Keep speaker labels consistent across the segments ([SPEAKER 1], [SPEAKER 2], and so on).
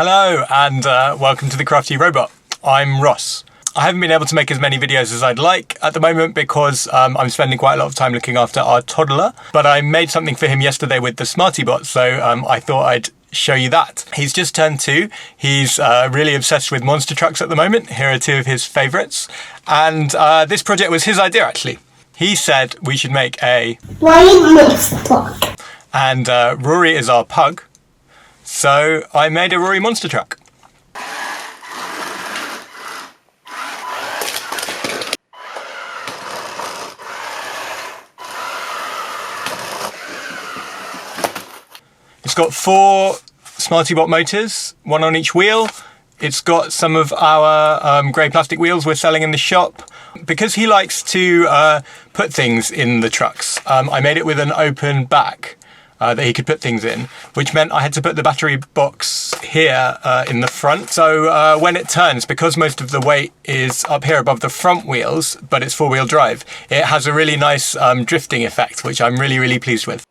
[SPEAKER 1] Hello and welcome to the Crafty Robot. I'm Ross. I haven't been able to make as many videos as I'd like at the moment because I'm spending quite a lot of time looking after our toddler, but I made something for him yesterday with the Smartibot, so I thought I'd show you that. He's just turned 2. He's really obsessed with monster trucks at the moment. Here are 2 of his favourites, and this project was his idea actually. He said we should make a
[SPEAKER 2] flying monster truck,
[SPEAKER 1] and Rory is our pug. So I made a Rory monster truck. It's got 4 Smartibot motors, 1 on each wheel. It's got some of our grey plastic wheels we're selling in the shop. Because he likes to put things in the trucks, I made it with an open back. That he could put things in, which meant I had to put the battery box here in the front. So when it turns, because most of the weight is up here above the front wheels, but it's 4-wheel drive, it has a really nice drifting effect, which I'm really pleased with.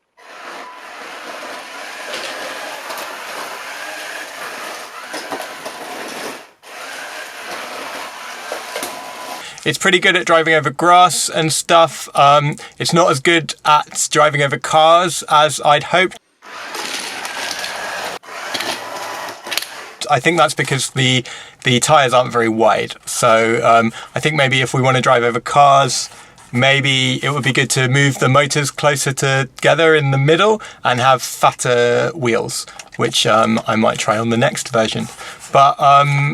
[SPEAKER 1] It's pretty good at driving over grass and stuff. It's not as good at driving over cars as I'd hoped. I think that's because the tyres aren't very wide. So I think maybe if we want to drive over cars, maybe it would be good to move the motors closer together in the middle and have fatter wheels, which I might try on the next version. But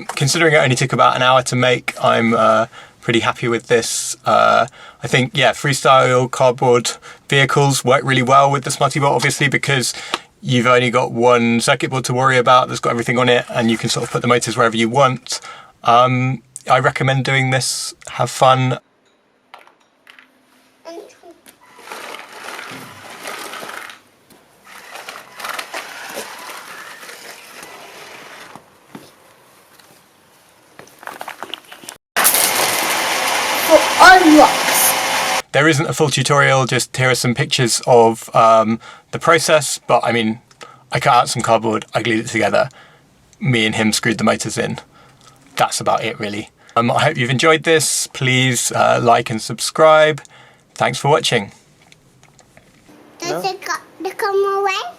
[SPEAKER 1] considering it only took about an hour to make, I'm pretty happy with this. I think, yeah, freestyle cardboard vehicles work really well with the Smartibot, obviously, because you've only got one circuit board to worry about that's got everything on it, and you can sort of put the motors wherever you want. I recommend doing this. Have fun. There isn't a full tutorial, just here are some pictures of the process, but I mean, I cut out some cardboard, I glued it together, me and him screwed the motors in. That's about it really. I hope you've enjoyed this. Please like and subscribe. Thanks for watching.
[SPEAKER 2] Does it come away?